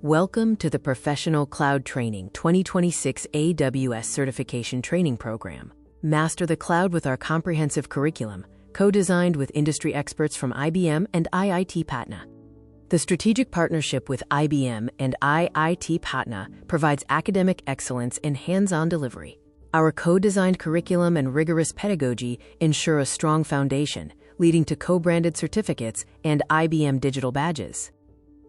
Welcome to the Professional Cloud Training 2026 AWS Certification Training Program. Master the cloud with our comprehensive curriculum, co-designed with industry experts from IBM and IIT Patna. The strategic partnership with IBM and IIT Patna provides academic excellence and hands-on delivery. Our co-designed curriculum and rigorous pedagogy ensure a strong foundation, leading to co-branded certificates and IBM digital badges.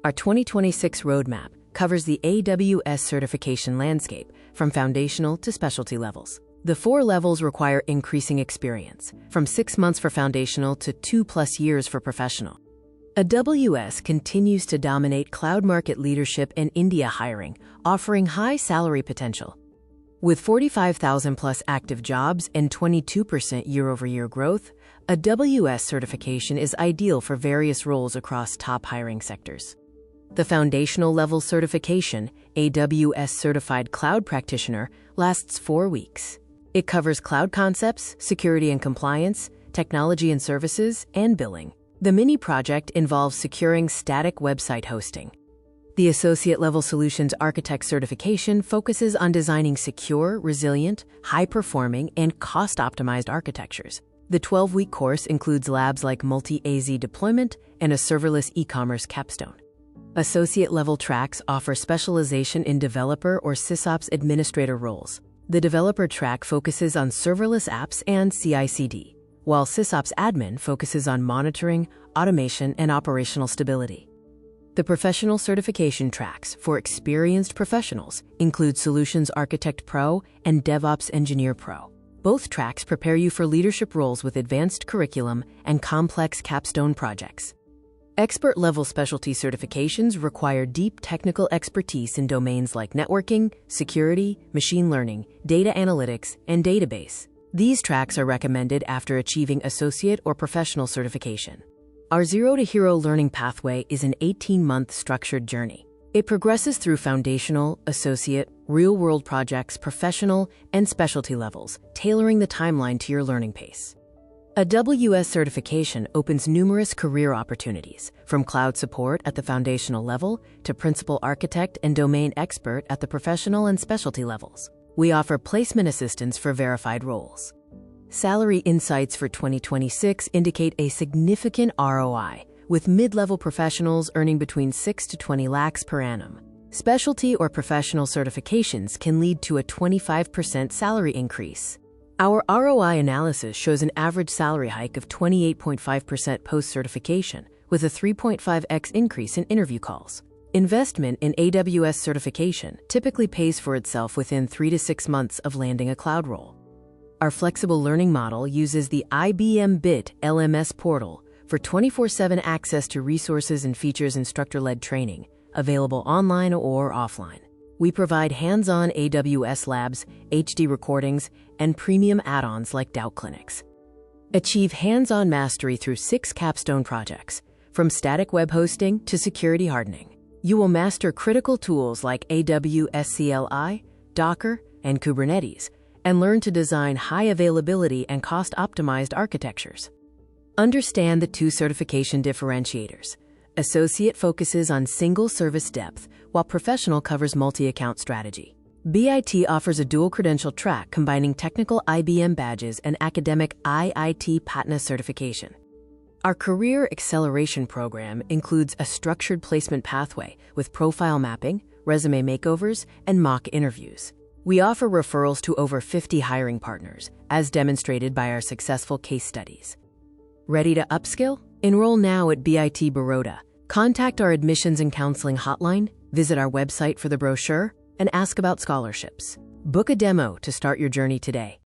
Our 2026 roadmap covers the AWS certification landscape from foundational to specialty levels. The 4 levels require increasing experience, from 6 months for foundational to 2+ years for professional. AWS continues to dominate cloud market leadership and India hiring, offering high salary potential. With 45,000+ active jobs and 22% year-over-year growth, AWS certification is ideal for various roles across top hiring sectors. The foundational level certification, AWS Certified Cloud Practitioner, lasts 4 weeks. It covers cloud concepts, security and compliance, technology and services, and billing. The mini project involves securing static website hosting. The Associate Level Solutions Architect certification focuses on designing secure, resilient, high-performing, and cost-optimized architectures. The 12-week course includes labs like multi-AZ deployment and a serverless e-commerce capstone. Associate-level tracks offer specialization in developer or SysOps administrator roles. The developer track focuses on serverless apps and CI/CD, while SysOps admin focuses on monitoring, automation, and operational stability. The professional certification tracks for experienced professionals include Solutions Architect Pro and DevOps Engineer Pro. Both tracks prepare you for leadership roles with advanced curriculum and complex capstone projects. Expert-level specialty certifications require deep technical expertise in domains like networking, security, machine learning, data analytics, and database. These tracks are recommended after achieving associate or professional certification. Our Zero to Hero learning pathway is an 18-month structured journey. It progresses through foundational, associate, real-world projects, professional, and specialty levels, tailoring the timeline to your learning pace. AWS certification opens numerous career opportunities, from cloud support at the foundational level to principal architect and domain expert at the professional and specialty levels. We offer placement assistance for verified roles. Salary insights for 2026 indicate a significant ROI, with mid-level professionals earning between 6 to 20 lakhs per annum. Specialty or professional certifications can lead to a 25% salary increase. Our ROI analysis shows an average salary hike of 28.5% post-certification, with a 3.5x increase in interview calls. Investment in AWS certification typically pays for itself within 3 to 6 months of landing a cloud role. Our flexible learning model uses the IBM BIT LMS portal for 24/7 access to resources and features instructor-led training, available online or offline. We provide hands-on AWS labs, HD recordings, and premium add-ons like Doubt Clinics. Achieve hands-on mastery through 6 capstone projects, from static web hosting to security hardening. You will master critical tools like AWS CLI, Docker, and Kubernetes, and learn to design high-availability and cost-optimized architectures. Understand the 2 certification differentiators. Associate focuses on single service depth, while professional covers multi-account strategy. BIT offers a dual credential track combining technical IBM badges and academic IIT Patna certification. Our career acceleration program includes a structured placement pathway with profile mapping, resume makeovers, and mock interviews. We offer referrals to over 50 hiring partners, as demonstrated by our successful case studies. Ready to upskill? Enroll now at BIT Baroda. Contact our admissions and counseling hotline, visit our website for the brochure, and ask about scholarships. Book a demo to start your journey today.